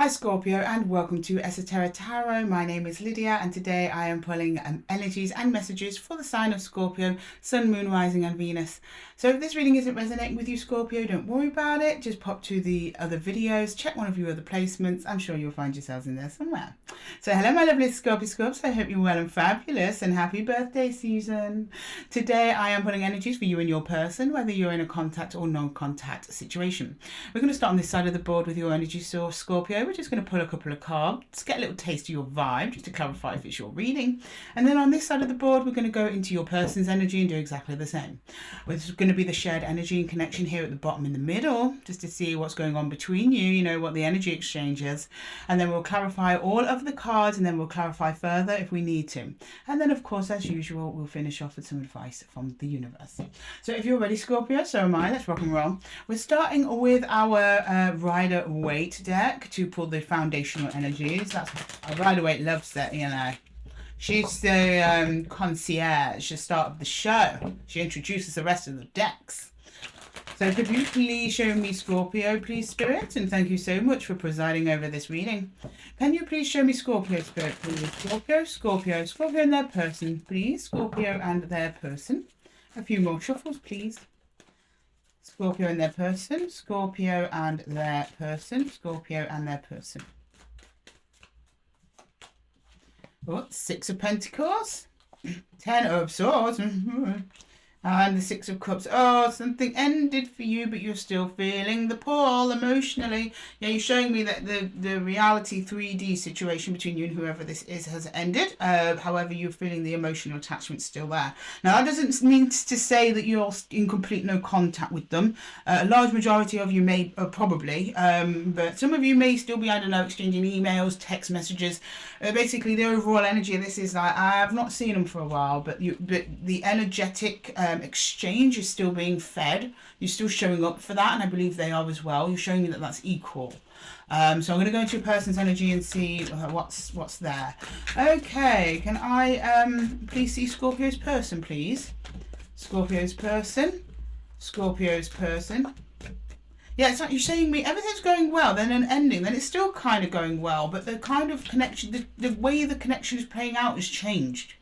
Hi Scorpio and welcome to Esotera Tarot. My name is Lydia and today I am pulling energies and messages for the sign of Scorpio, Sun, Moon, Rising and Venus. So if this reading isn't resonating with you Scorpio, don't worry about it. Just pop to the other videos, check one of your other placements. I'm sure you'll find yourselves in there somewhere. So hello my lovely Scorpio Scorps. I hope you're well and fabulous and happy birthday season. Today I am pulling energies for you and your person, whether you're in a contact or non-contact situation. We're going to start on this side of the board with your energy source Scorpio. We're just going to pull a couple of cards, get a little taste of your vibe, just to clarify if it's your reading. And then on this side of the board, we're going to go into your person's energy and do exactly the same. There's going to be the shared energy and connection here at the bottom in the middle, just to see what's going on between you, you know, what the energy exchange is. And then we'll clarify all of the cards and then we'll clarify further if we need to. And then, of course, as usual, we'll finish off with some advice from the universe. So if you're ready, Scorpio, so am I. Let's rock and roll. We're starting with our Rider-Waite deck to pull the foundational energies. That's Rider-Waite loves that, you know. She's the concierge, the start of the show. She introduces the rest of the decks. So could you please show me Scorpio, please, Spirit? And thank you so much for presiding over this reading. Can you please show me Scorpio, Spirit, please? Scorpio, Scorpio, Scorpio and their person, please. Scorpio and their person. A few more shuffles, please. Scorpio and their person, Scorpio and their person, Scorpio and their person. Oh, Six of Pentacles, Ten of Swords, and the Six of Cups. Oh, something ended for you, but you're still feeling the pull emotionally. Yeah, you're showing me that the reality 3D situation between you and whoever this is has ended. However, you're feeling the emotional attachment still there. Now, that doesn't mean to say that you're in complete no contact with them. A large majority of you may, probably, but some of you may still be, I don't know, exchanging emails, text messages. Basically, the overall energy of this is like, I have not seen them for a while, but the energetic exchange is still being fed. You're still showing up for that, and I believe they are as well. You're showing me that that's equal. So I'm going to go into a person's energy and see what's there. Okay, can I please see Scorpio's person, please? Scorpio's person. Scorpio's person. Yeah, it's like you're saying me everything's going well, then an ending, then it's still kind of going well, but the kind of connection, the way the connection is playing out has changed.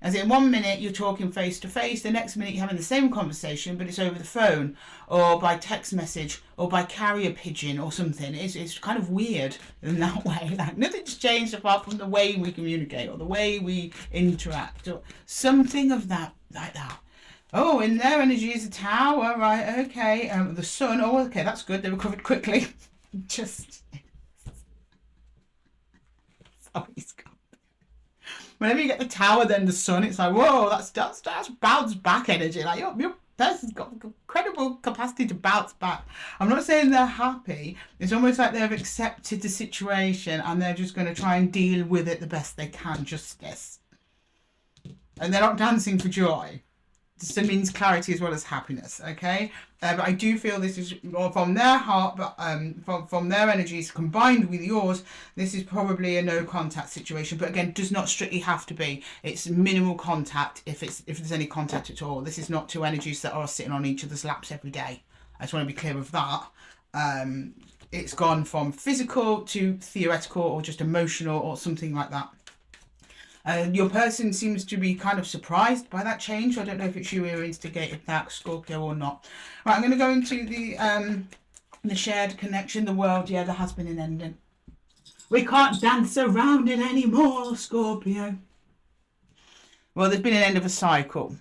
As in 1 minute you're talking face to face, the next minute you're having the same conversation, but it's over the phone or by text message or by carrier pigeon or something. It's kind of weird in that way. Like nothing's changed apart from the way we communicate or the way we interact or something of that, like that. Oh, in their energy is a tower, right? Okay. The sun. Oh, okay, that's good. They recovered quickly. Just sorry, Scott. Whenever you get the tower, then the sun, it's like, whoa, that's bounce back energy. Like your person's got incredible capacity to bounce back. I'm not saying they're happy. It's almost like they've accepted the situation and they're just going to try and deal with it the best they can. Justice, and they're not dancing for joy. This means clarity as well as happiness, okay? But I do feel this is from their heart, but from their energies combined with yours, this is probably a no contact situation. But again, does not strictly have to be. It's minimal contact if there's any contact at all. This is not two energies that are sitting on each other's laps every day. I just want to be clear of that. It's gone from physical to theoretical or just emotional or something like that. Your person seems to be kind of surprised by that change. I don't know if it's you who instigated that, Scorpio, or not. Right, I'm going to go into the shared connection, the world. Yeah, there has been an ending. We can't dance around it anymore, Scorpio. Well, there's been an end of a cycle.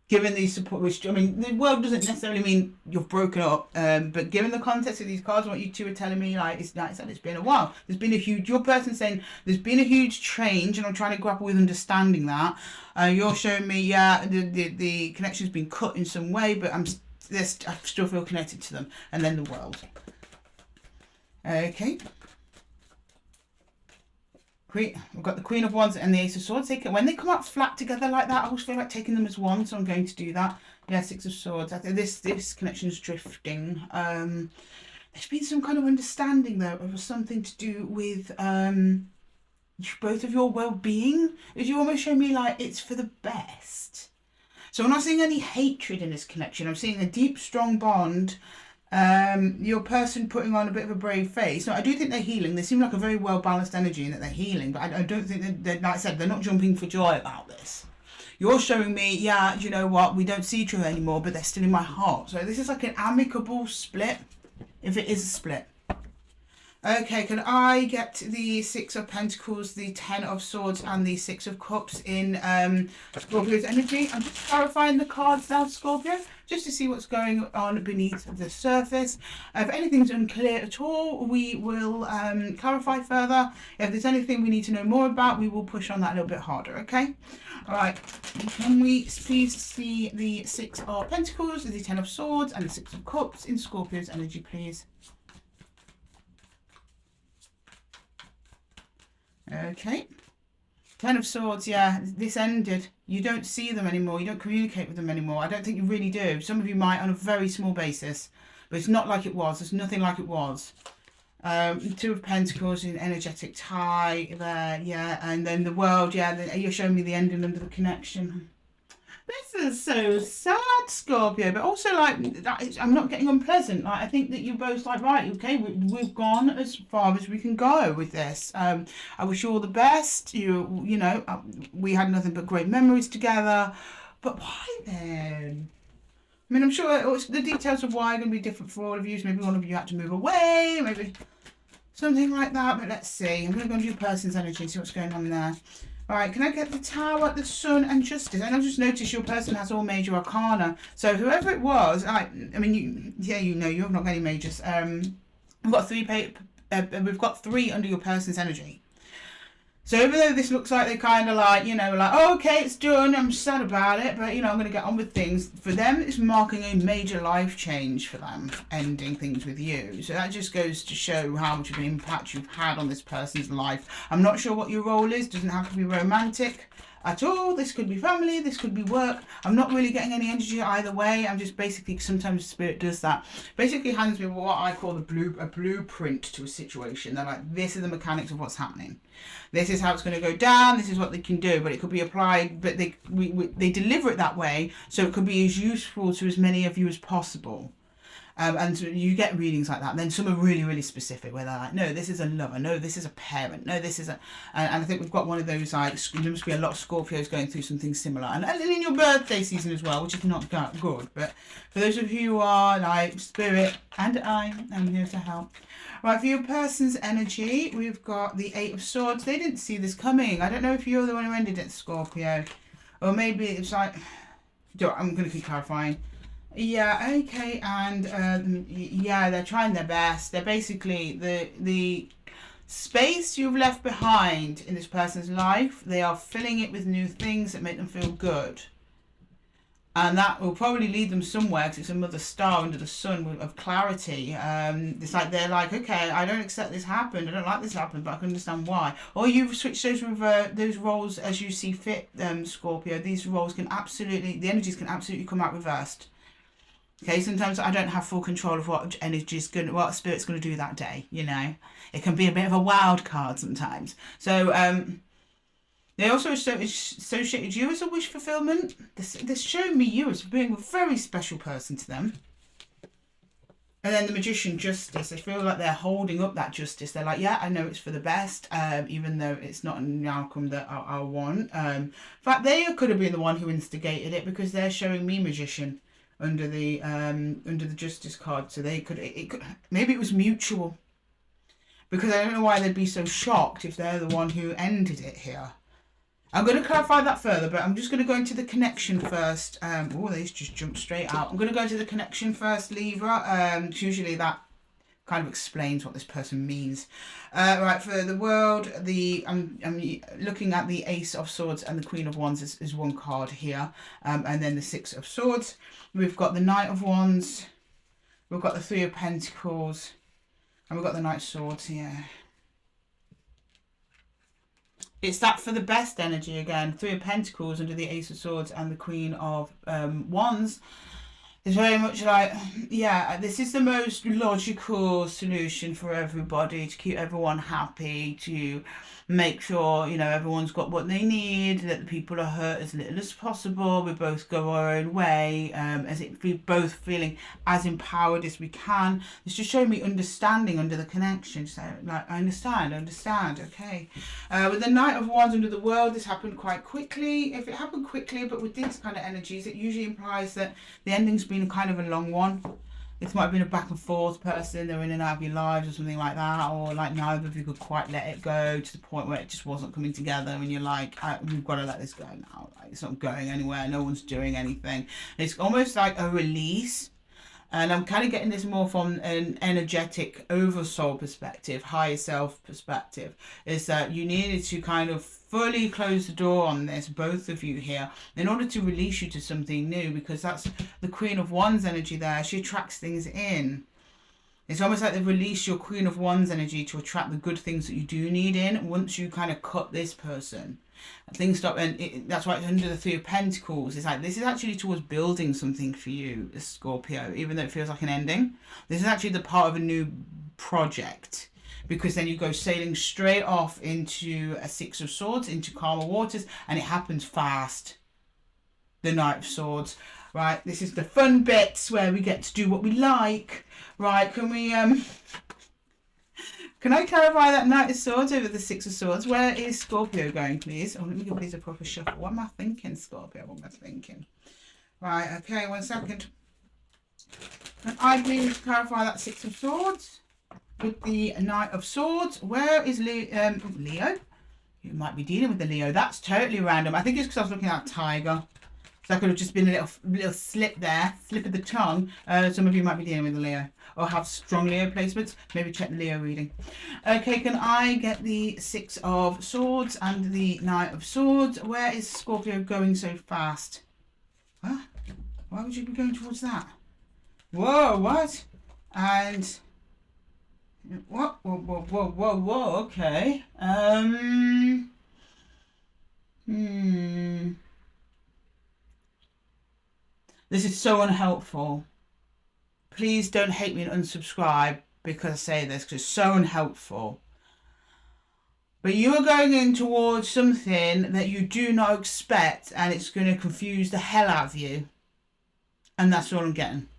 Given these support, which I mean, the world doesn't necessarily mean you've broken up, but given the context of these cards, what you two are telling me, like it's been a while. There's been a huge. Your person saying there's been a huge change, and I'm trying to grapple with understanding that. You're showing me, yeah, the connection's been cut in some way, but I still feel connected to them. And then the world. Okay. We've got the Queen of Wands and the Ace of Swords. When they come up flat together like that, I always feel like taking them as one, so I'm going to do that. Yeah, Six of Swords. I think this connection is drifting. There's been some kind of understanding, though, of something to do with both of your well-being. You almost show me like it's for the best. So I'm not seeing any hatred in this connection. I'm seeing a deep, strong bond Your person putting on a bit of a brave face. So I do think they're healing. They seem like a very well balanced energy in that they're healing, but I don't think they're, like I said, they're not jumping for joy about this. You're showing me, yeah, you know what, we don't see each other anymore, but they're still in my heart. So this is like an amicable split, if it is a split. Okay, can I get the Six of Pentacles, the Ten of Swords, and the Six of Cups in Scorpio's energy? I'm just clarifying the cards now, Scorpio, just to see what's going on beneath the surface. If anything's unclear at all, we will clarify further. If there's anything we need to know more about, we will push on that a little bit harder, okay? All right, can we please see the Six of Pentacles, the Ten of Swords, and the Six of Cups in Scorpio's energy, please? Okay. Ten of Swords, yeah, this ended. You don't see them anymore. You don't communicate with them anymore. I don't think you really do. Some of you might on a very small basis, but it's not like it was. It's nothing like it was. Two of Pentacles in energetic tie there, yeah. And then the World, yeah, you're showing me the ending under the connection. This is so sad, Scorpio, but also like I'm not getting unpleasant. Like I think that you're both like, right, okay, we've gone as far as we can go with this. I wish you all the best. You know, we had nothing but great memories together. But why then? I mean, I'm sure the details of why are going to be different for all of you. So maybe one of you had to move away, maybe something like that. But let's see. I'm going to go into your person's energy and see what's going on there. All right, can I get the Tower, the Sun, and Justice? And I've just noticed your person has all major arcana. So whoever it was, I mean, you know, you're not getting majors. We've got three under your person's energy. So even though this looks like they're kind of like, you know, like, oh, okay, it's done, I'm sad about it, but, you know, I'm going to get on with things. For them, it's marking a major life change for them, ending things with you. So that just goes to show how much of an impact you've had on this person's life. I'm not sure what your role is. Doesn't have to be romantic at all. This could be family, this could be work. I'm not really getting any energy either way. I'm just basically, sometimes Spirit does that. Basically hands me what I call a blueprint to a situation. They're like, this is the mechanics of what's happening. This is how it's going to go down. This is what they can do, but it could be applied. But they deliver it that way, so it could be as useful to as many of you as possible. And so you get readings like that. And then some are really, really specific, where they're like, no, this is a lover. No, this is a parent. No, this is a... And I think we've got one of those, like, there must be a lot of Scorpios going through something similar. And in your birthday season as well, which is not that good. But for those of you who are, like, Spirit and I am here to help. Right, for your person's energy, we've got the Eight of Swords. They didn't see this coming. I don't know if you're the one who ended it, Scorpio. Or maybe it's like... I'm going to keep clarifying. Yeah, okay, and yeah, they're trying their best. They're basically the space you've left behind in this person's life, they are filling it with new things that make them feel good. And that will probably lead them somewhere, because it's another star under the sun of clarity. It's like they're like, okay, I don't accept this happened. I don't like this happened, but I can understand why. Or you've switched those roles as you see fit, Scorpio. These roles can absolutely, the energies can absolutely come out reversed. Okay, sometimes I don't have full control of what what Spirit's going to do that day, you know. It can be a bit of a wild card sometimes. So, they also associated you as a wish fulfillment. This showed me you as being a very special person to them. And then the Magician, Justice. They feel like they're holding up that justice. They're like, yeah, I know it's for the best, even though it's not an outcome that I want. In fact, they could have been the one who instigated it, because they're showing me Magician under the Justice card. So they could, maybe it was mutual, because I don't know why they'd be so shocked if they're the one who ended it here. I'm going to clarify that further, but I'm just going to go into the connection first. Oh, they just jumped straight out. I'm going to go into the connection first, Libra. Usually that kind of explains what this person means. Right, for the World, I'm looking at the Ace of Swords and the Queen of Wands is one card here. And then the Six of Swords. We've got the Knight of Wands. We've got the Three of Pentacles. And we've got the Knight of Swords here. It's that for the best energy again. Three of Pentacles under the Ace of Swords and the Queen of Wands. It's very much like, yeah, this is the most logical solution for everybody to keep everyone happy, to make sure, everyone's got what they need, that the people are hurt as little as possible. We both go our own way, as if we both feeling as empowered as we can. It's just showing me understanding under the connection. So, like, I understand, okay. With the Knight of Wands under the World, this happened quite quickly. If it happened quickly, but with these kind of energies, it usually implies that the ending's been kind of a long one. It might have been a back and forth person, they're in and out of your lives or something like that, or like neither of you could quite let it go to the point where it just wasn't coming together and you're like, we've got to let this go now. Like, it's not going anywhere, no one's doing anything. It's almost like a release. And I'm kind of getting this more from an energetic oversoul perspective, higher self perspective, is that you needed to kind of fully close the door on this, both of you here, in order to release you to something new, because that's the Queen of Wands energy there. She attracts things in. It's almost like they've released your Queen of Wands energy to attract the good things that you do need in once you kind of cut this person. Things stop, and that's why it's under the Three of Pentacles. It's like this is actually towards building something for you, Scorpio, even though it feels like an ending. This is actually the part of a new project, because then you go sailing straight off into a Six of Swords, into calmer waters, and it happens fast. The Knight of Swords, right? This is the fun bits where we get to do what we like, right? Can I clarify that Knight of Swords over the Six of Swords? Where is Scorpio going, please? Oh, let me give these a proper shuffle. What am I thinking, Scorpio? What am I thinking? Right, okay, 1 second. And I please clarify that Six of Swords with the Knight of Swords. Where is Leo? You might be dealing with the Leo. That's totally random. I think it's because I was looking at Tiger. So that could have just been a little slip there, slip of the tongue. Some of you might be dealing with the Leo or have strong Leo placements. Maybe check the Leo reading. Okay, can I get the Six of Swords and the Knight of Swords? Where is Scorpio going so fast? Huh? Why would you be going towards that? Whoa, what? And what? Whoa, okay. This is so unhelpful. Please don't hate me and unsubscribe because I say this, because it's so unhelpful. But you are going in towards something that you do not expect, and it's going to confuse the hell out of you. And that's all I'm getting.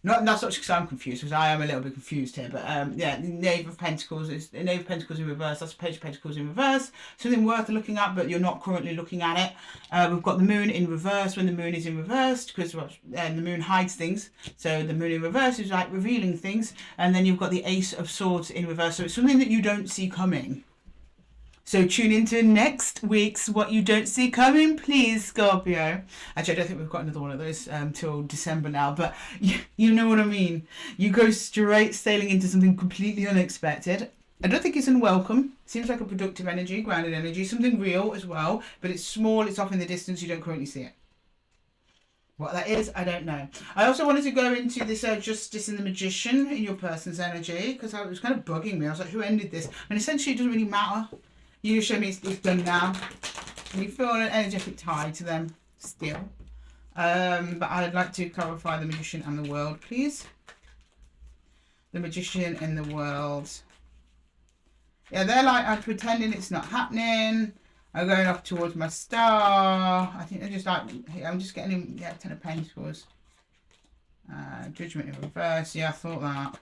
Not that's not because I'm confused, because I am a little bit confused here. But yeah, the Knave of Pentacles is the Knave of Pentacles in reverse. That's Page of Pentacles in reverse. Something worth looking at, but you're not currently looking at it. We've got the Moon in reverse when the Moon is in reverse, because the Moon hides things. So the Moon in reverse is like revealing things, and then you've got the Ace of Swords in reverse. So it's something that you don't see coming. So tune into next week's What You Don't See Coming, please, Scorpio. Actually, I don't think we've got another one of those till December now, but you know what I mean. You go straight sailing into something completely unexpected. I don't think it's unwelcome. Seems like a productive energy, grounded energy, something real as well, but it's small, it's off in the distance, you don't currently see it. What that is, I don't know. I also wanted to go into this Justice and the Magician in your person's energy, because it was kind of bugging me. I was like, who ended this? And essentially it doesn't really matter. You show me it's done now. And you feel an energetic tie to them still. But I'd like to clarify the Magician and the World, please. The Magician and the World. Yeah, they're like, I'm pretending it's not happening. I'm going off towards my star. I think they're just like, I'm just getting, yeah, 10 of Pentacles. Judgment in reverse. Yeah, I thought that.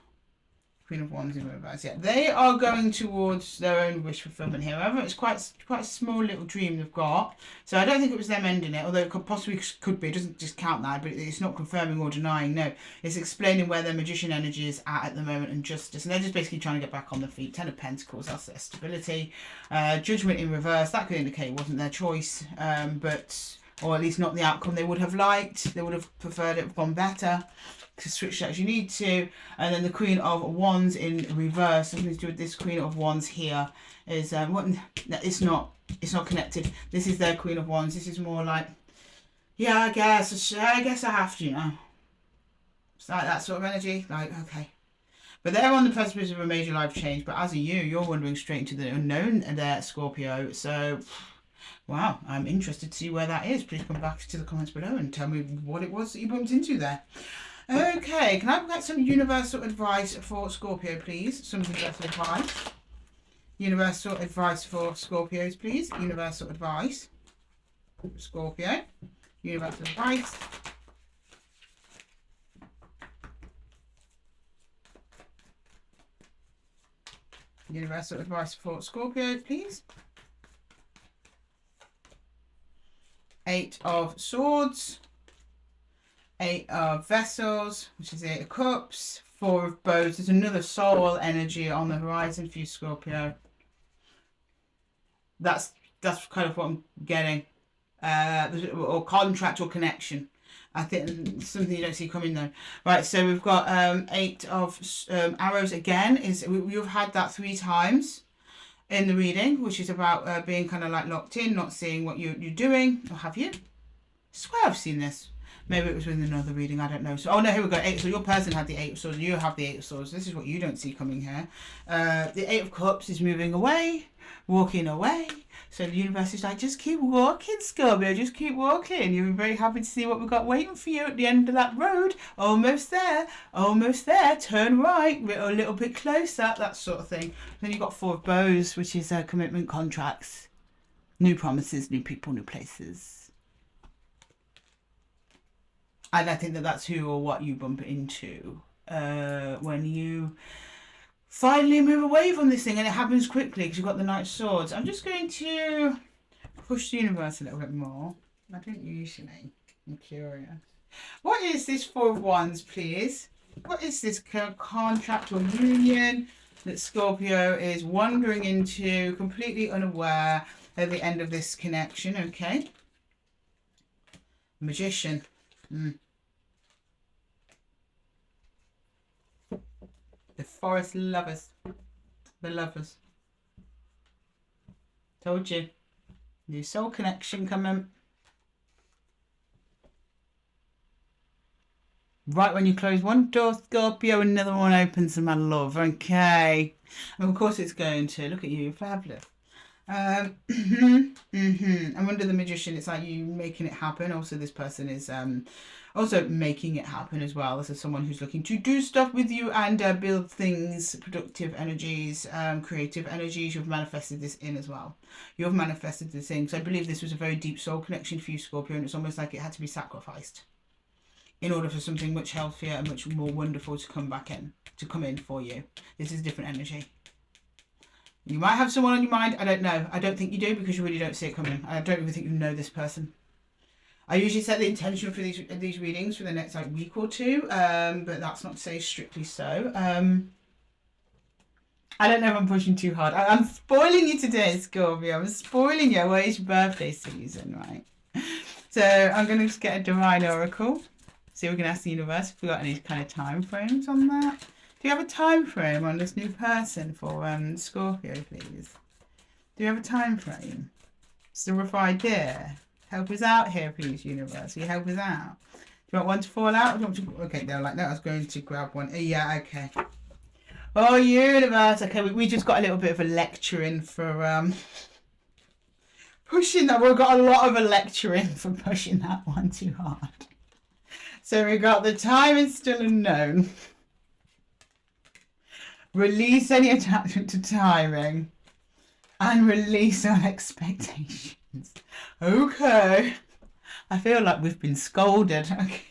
Queen of Wands in reverse. Yeah, they are going towards their own wish fulfillment here. However, it's quite a small little dream they've got. So I don't think it was them ending it, although it could be. It doesn't just count that, but it's not confirming or denying. No, it's explaining where their magician energy is at the moment, and justice. And they're just basically trying to get back on their feet. 10 of Pentacles, that's their stability. Judgment in reverse, that could indicate it wasn't their choice, or at least not the outcome they would have liked. They would have preferred it have gone better. To switch that as you need to. And then the Queen of Wands in reverse, something to do with this Queen of Wands here is what it's not connected. This is their Queen of Wands. This is more like, yeah, I guess I have to, you know. It's like that sort of energy, like, okay. But they're on the precipice of a major life change, but as a you're wandering straight into the unknown there, Scorpio. So Wow, I'm interested to see where that is. Please come back to the comments below and tell me what it was that you bumped into there. Okay, can I get some universal advice for Scorpio, please? Some universal advice. Universal advice for Scorpios, please. Universal advice. Scorpio. Universal advice. Universal advice for Scorpio, please. 8 of Swords. 8 of Vessels, which is 8 of Cups. 4 of Bows. There's another soul energy on the horizon for you, Scorpio. That's kind of what I'm getting. Or contract or connection. I think something you don't see coming though. Right, so we've got 8 of arrows again. We've had that 3 times in the reading, which is about being kind of like locked in, not seeing what you're doing. Or have you? I swear I've seen this. Maybe it was with another reading, I don't know. So, oh no, here we go. 8. So your person had the 8 of Swords, you have the 8 of Swords. This is what you don't see coming here. The 8 of Cups is moving away, walking away. So the universe is like, just keep walking, Scorpio, just keep walking. You're very happy to see what we've got waiting for you at the end of that road. Almost there, turn right, a little bit closer, that sort of thing. Then you've got 4 of Bows, which is commitment, contracts, new promises, new people, new places. And I think that's who or what you bump into when you finally move away from this thing, and it happens quickly because you've got the Knight of Swords. I'm just going to push the universe a little bit more. I don't usually. I'm curious. What is this 4 of Wands, please? What is this contract or union that Scorpio is wandering into, completely unaware at the end of this connection? Okay. Magician. The forest lovers. The lovers. Told you. New soul connection coming. Right when you close one door, Scorpio, another one opens, my love. Okay. And of course it's going to. Look at you. Fabulous. And under the Magician, it's like you making it happen. Also, this person is also making it happen as well. This is someone who's looking to do stuff with you and build things, productive energies, creative energies. You've manifested this in as well. You've manifested this in. So I believe this was a very deep soul connection for you, Scorpio, and it's almost like it had to be sacrificed in order for something much healthier and much more wonderful to come in for you. This is a different energy. You might have someone on your mind. I don't know. I don't think you do because you really don't see it coming. I don't even think you know this person. I usually set the intention for these readings for the next week or two, but that's not to say strictly so. I don't know if I'm pushing too hard. I'm spoiling you today, Scorpio. I'm spoiling you. Well, it's your birthday season, right? So I'm going to just get a Divine Oracle. See if we can ask the universe if we've got any kind of time frames on that. Do you have a time frame on this new person for Scorpio, please? Do you have a time frame? It's a rough idea. Help us out here, please, universe. Will you help us out? Do you want one to fall out? Or do you want to... Okay, they're like, no, I was going to grab one. Yeah, okay. Oh, universe. Okay, we just got a little bit of a lecturing for pushing that. We've got a lot of a lecturing for pushing that one too hard. So we got the time is still unknown. Release any attachment to timing. And release all expectations. Okay. I feel like we've been scolded. Okay.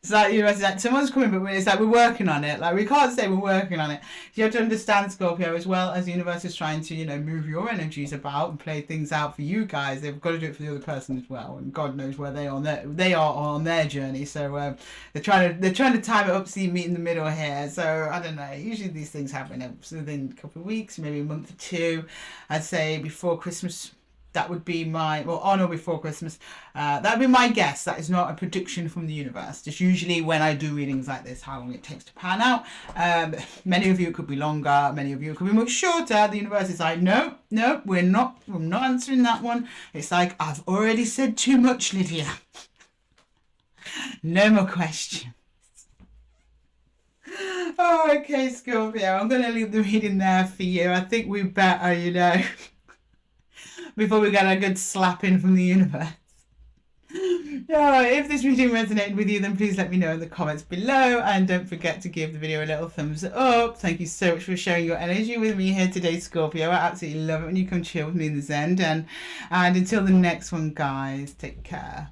It's like, you know, it's like someone's coming, but it's like we're working on it. Like we can't say we're working on it. You have to understand, Scorpio, as well as the universe is trying to, you know, move your energies about and play things out for you guys. They've got to do it for the other person as well, and God knows where they are on their journey. So they're trying to time it up so you meet in the middle here. So I don't know. Usually these things happen within a couple of weeks, maybe a month or two. I'd say before Christmas. That would be on or before Christmas. That would be my guess. That is not a prediction from the universe. Just usually when I do readings like this, how long it takes to pan out. Many of you it could be longer. Many of you it could be much shorter. The universe is like, no, I'm not answering that one. It's like, I've already said too much, Lydia. No more questions. Oh, okay, Scorpio. I'm going to leave the reading there for you. I think we better, before we get a good slapping from the universe. If this reading resonated with you, then please let me know in the comments below, and don't forget to give the video a little thumbs up. Thank you so much for sharing your energy with me here today, Scorpio. I absolutely love it when you come chill with me in the Zen. And until the next one, guys, take care.